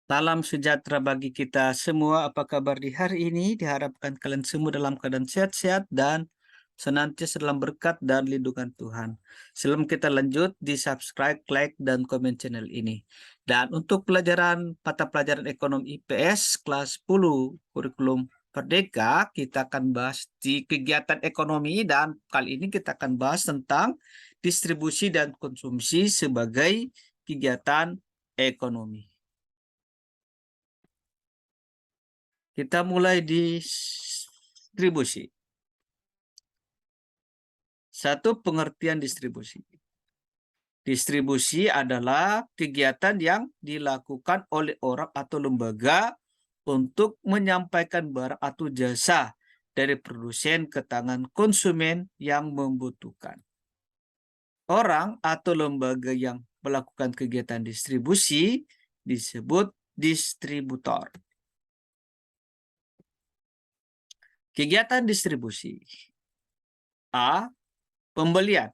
Salam sejahtera bagi kita semua. Apa kabar di hari ini? Diharapkan kalian semua dalam keadaan sehat-sehat dan senantiasa dalam berkat dan lindungan Tuhan. Sebelum kita lanjut, di subscribe, like, dan komen channel ini. Dan untuk mata pelajaran ekonomi IPS kelas 10 kurikulum Merdeka, kita akan bahas di kegiatan ekonomi dan kali ini kita akan bahas tentang distribusi dan konsumsi sebagai kegiatan ekonomi. Kita mulai di distribusi. Satu, pengertian distribusi. Distribusi adalah kegiatan yang dilakukan oleh orang atau lembaga untuk menyampaikan barang atau jasa dari produsen ke tangan konsumen yang membutuhkan. Orang atau lembaga yang melakukan kegiatan distribusi disebut distributor. Kegiatan distribusi. A. Pembelian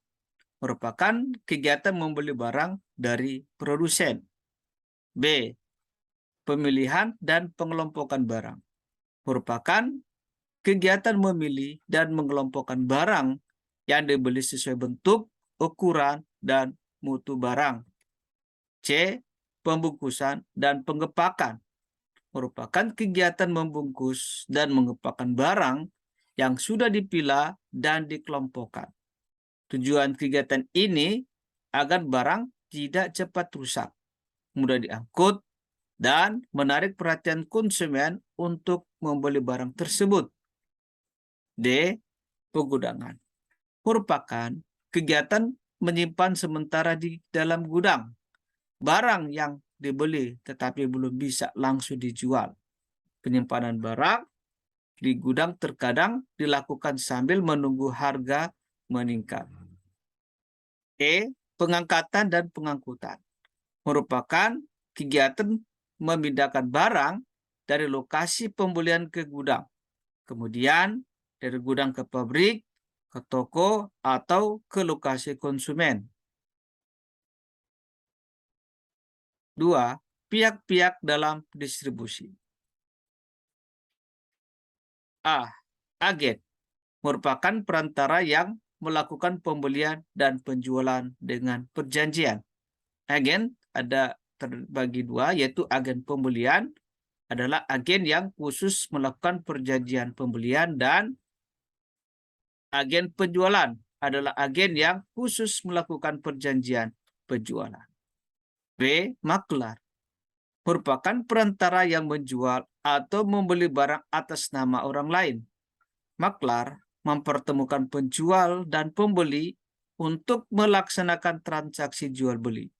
merupakan kegiatan membeli barang dari produsen. B. Pemilihan dan pengelompokan barang merupakan kegiatan memilih dan mengelompokkan barang yang dibeli sesuai bentuk, ukuran, dan mutu barang. C. Pembungkusan dan pengepakan merupakan kegiatan membungkus dan mengepakkan barang yang sudah dipilah dan dikelompokkan. Tujuan kegiatan ini agar barang tidak cepat rusak, mudah diangkut, dan menarik perhatian konsumen untuk membeli barang tersebut. D. Penggudangan merupakan kegiatan menyimpan sementara di dalam gudang barang yang dibeli tetapi belum bisa langsung dijual. Penyimpanan barang di gudang terkadang dilakukan sambil menunggu harga meningkat. E. Pengangkatan dan pengangkutan merupakan kegiatan memindahkan barang dari lokasi pembelian ke gudang, kemudian dari gudang ke pabrik, ke toko, atau ke lokasi konsumen. 2. Pihak-pihak dalam distribusi. A. Agen merupakan perantara yang melakukan pembelian dan penjualan dengan perjanjian. Agen ada terbagi dua, yaitu agen pembelian adalah agen yang khusus melakukan perjanjian pembelian, dan agen penjualan adalah agen yang khusus melakukan perjanjian penjualan. B. Maklar merupakan perantara yang menjual atau membeli barang atas nama orang lain. Maklar mempertemukan penjual dan pembeli untuk melaksanakan transaksi jual-beli.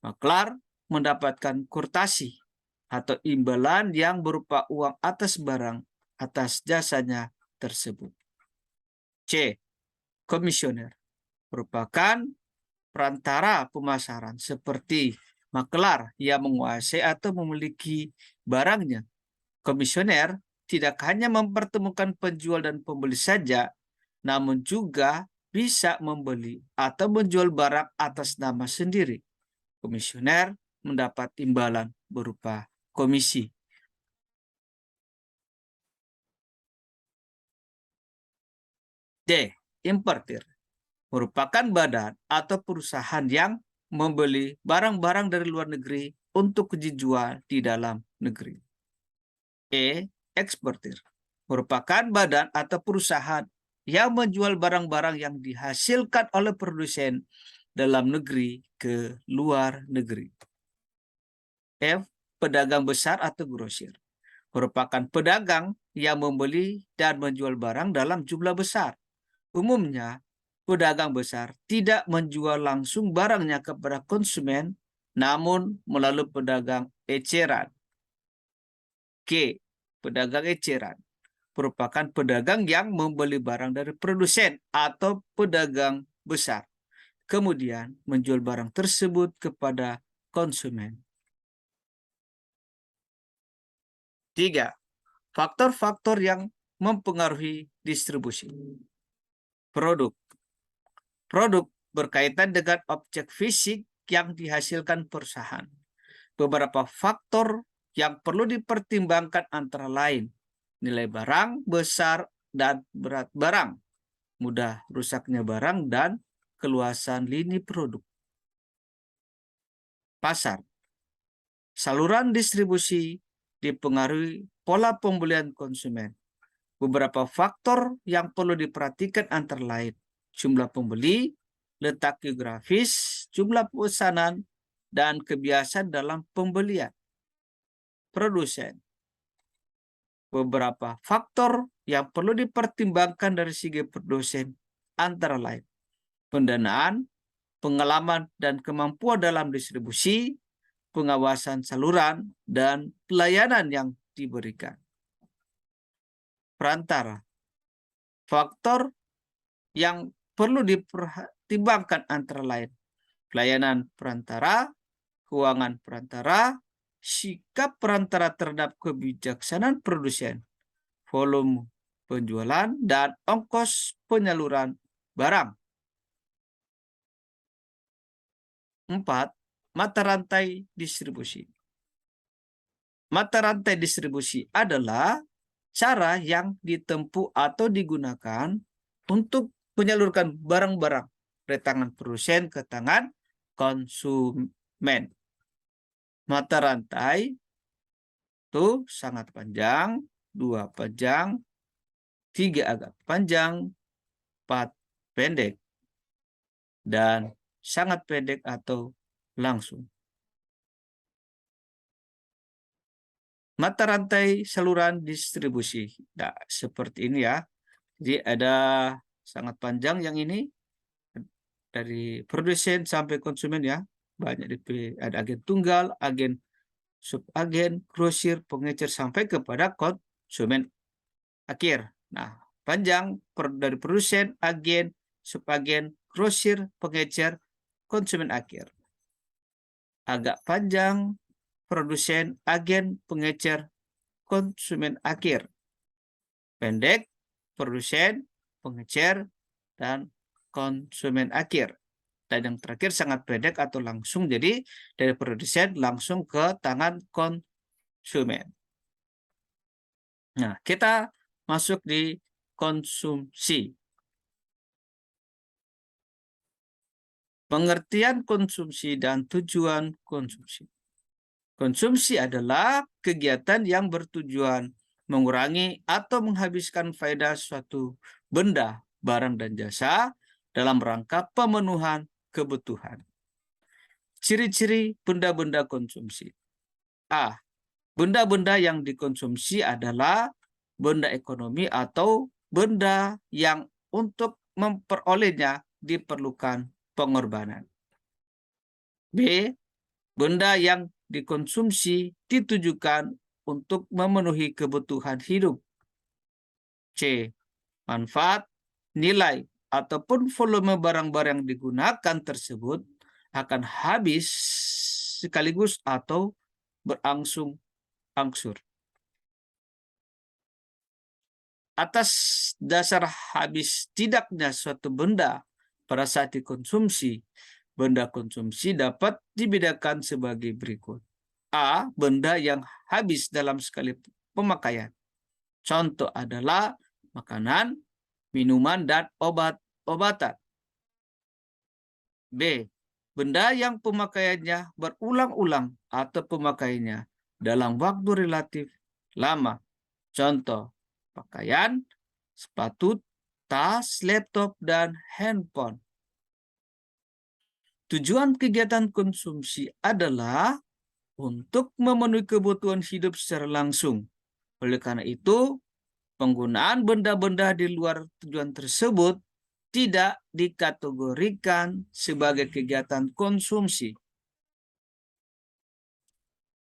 Maklar mendapatkan kurtasi atau imbalan yang berupa uang atas barang atas jasanya tersebut. C. Komisioner merupakan perantara pemasaran seperti maklar yang menguasai atau memiliki barangnya. Komisioner tidak hanya mempertemukan penjual dan pembeli saja, namun juga bisa membeli atau menjual barang atas nama sendiri. Komisioner mendapat imbalan berupa komisi. D. Importir merupakan badan atau perusahaan yang membeli barang-barang dari luar negeri untuk dijual di dalam negeri. E. Eksportir merupakan badan atau perusahaan yang menjual barang-barang yang dihasilkan oleh produsen dalam negeri ke luar negeri. F. Pedagang besar atau grosir merupakan pedagang yang membeli dan menjual barang dalam jumlah besar. Umumnya, pedagang besar tidak menjual langsung barangnya kepada konsumen, namun melalui pedagang eceran. G. Pedagang eceran merupakan pedagang yang membeli barang dari produsen atau pedagang besar, kemudian menjual barang tersebut kepada konsumen. 3. Faktor-faktor yang mempengaruhi distribusi. Produk. Produk berkaitan dengan objek fisik yang dihasilkan perusahaan. Beberapa faktor yang perlu dipertimbangkan antara lain nilai barang, besar dan berat barang, mudah rusaknya barang, dan keluasan lini produk. Pasar. Saluran distribusi dipengaruhi pola pembelian konsumen. Beberapa faktor yang perlu diperhatikan antara lain jumlah pembeli, letak geografis, jumlah pesanan, dan kebiasaan dalam pembelian. Produsen. Beberapa faktor yang perlu dipertimbangkan dari segi produsen antara lain pendanaan, pengalaman dan kemampuan dalam distribusi, pengawasan saluran, dan pelayanan yang diberikan. Perantara. Faktor yang perlu dipertimbangkan antara lain pelayanan perantara, keuangan perantara, sikap perantara terhadap kebijaksanaan produsen, volume penjualan, dan ongkos penyaluran barang. 4. Mata rantai distribusi. Mata rantai distribusi adalah cara yang ditempuh atau digunakan untuk menyalurkan barang-barang dari tangan produsen ke tangan konsumen. Mata rantai itu sangat panjang, 2 panjang, 3 agak panjang, 4 pendek, dan sangat pendek atau langsung. Mata rantai saluran distribusi. Nah, seperti ini ya. Jadi ada sangat panjang yang ini dari produsen sampai konsumen ya. Banyak ada agen tunggal, agen subagen, grosir, pengecer sampai kepada konsumen akhir. Nah, panjang dari produsen, agen, subagen, grosir, pengecer, konsumen akhir. Agak panjang produsen, agen, pengecer, konsumen akhir. Pendek, produsen, pengecer, dan konsumen akhir. Dan yang terakhir sangat pendek atau langsung, jadi dari produsen langsung ke tangan konsumen. Nah, kita masuk di konsumsi. Pengertian konsumsi dan tujuan konsumsi. Konsumsi adalah kegiatan yang bertujuan mengurangi atau menghabiskan faedah suatu benda, barang, dan jasa dalam rangka pemenuhan kebutuhan. Ciri-ciri benda-benda konsumsi. A. Benda-benda yang dikonsumsi adalah benda ekonomi atau benda yang untuk memperolehnya diperlukan pengorbanan. B. Benda yang dikonsumsi ditujukan untuk memenuhi kebutuhan hidup. C. Manfaat, nilai, ataupun volume barang-barang yang digunakan tersebut akan habis sekaligus atau berangsur-angsur. Atas dasar habis tidaknya suatu benda pada saat dikonsumsi, benda konsumsi dapat dibedakan sebagai berikut. A. Benda yang habis dalam sekali pemakaian. Contoh adalah makanan, minuman, dan obat-obatan. B. Benda yang pemakaiannya berulang-ulang atau pemakaiannya dalam waktu relatif lama. Contoh, pakaian, sepatu, tas, laptop, dan handphone. Tujuan kegiatan konsumsi adalah untuk memenuhi kebutuhan hidup secara langsung. Oleh karena itu, penggunaan benda-benda di luar tujuan tersebut tidak dikategorikan sebagai kegiatan konsumsi.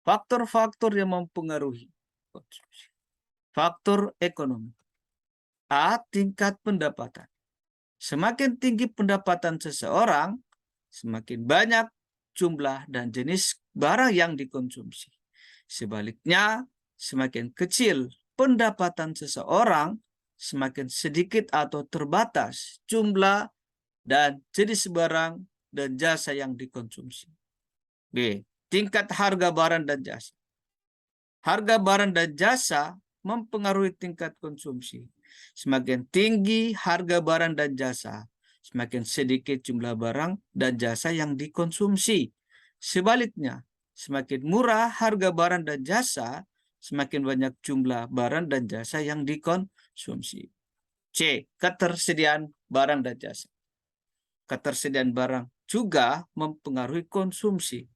Faktor-faktor yang mempengaruhi konsumsi. Faktor ekonomi. A. Tingkat pendapatan. Semakin tinggi pendapatan seseorang, semakin banyak jumlah dan jenis barang yang dikonsumsi. Sebaliknya, semakin kecil pendapatan seseorang, semakin sedikit atau terbatas jumlah dan jenis barang dan jasa yang dikonsumsi. B. Tingkat harga barang dan jasa. harga barang dan jasa mempengaruhi tingkat konsumsi. Semakin tinggi harga barang dan jasa, semakin sedikit jumlah barang dan jasa yang dikonsumsi. Sebaliknya, semakin murah harga barang dan jasa, semakin banyak jumlah barang dan jasa yang dikonsumsi. C. Ketersediaan barang dan jasa. Ketersediaan barang juga mempengaruhi konsumsi.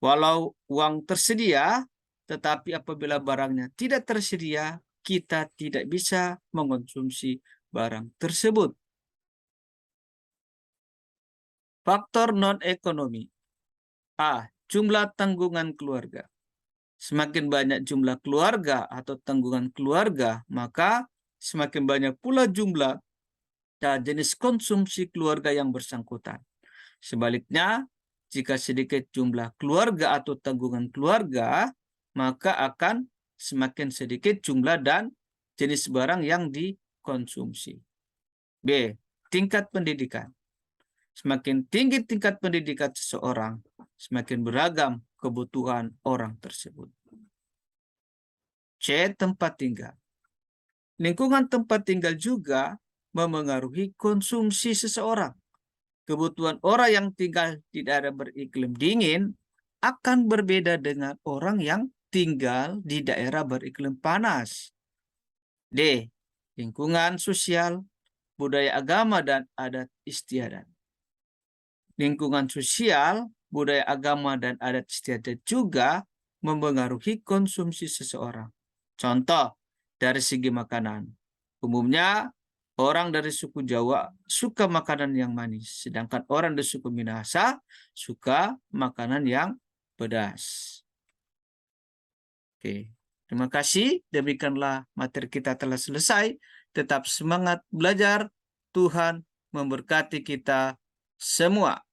Walau uang tersedia, tetapi apabila barangnya tidak tersedia, kita tidak bisa mengonsumsi barang tersebut. Faktor non-ekonomi. A. Jumlah tanggungan keluarga. Semakin banyak jumlah keluarga atau tanggungan keluarga, maka semakin banyak pula jumlah dan jenis konsumsi keluarga yang bersangkutan. Sebaliknya, jika sedikit jumlah keluarga atau tanggungan keluarga, maka akan semakin sedikit jumlah dan jenis barang yang dikonsumsi. B. Tingkat pendidikan. Semakin tinggi tingkat pendidikan seseorang, semakin beragam kebutuhan orang tersebut. C. Tempat tinggal. Lingkungan tempat tinggal juga memengaruhi konsumsi seseorang. Kebutuhan orang yang tinggal di daerah beriklim dingin akan berbeda dengan orang yang tinggal di daerah beriklim panas. D. Lingkungan sosial, budaya agama, dan adat istiadat. Lingkungan sosial, budaya agama, dan adat istiadat juga mempengaruhi konsumsi seseorang. Contoh, dari segi makanan. Umumnya, orang dari suku Jawa suka makanan yang manis, sedangkan orang dari suku Minahasa suka makanan yang pedas. Oke, terima kasih. Demikianlah materi kita telah selesai. Tetap semangat belajar. Tuhan memberkati kita semua.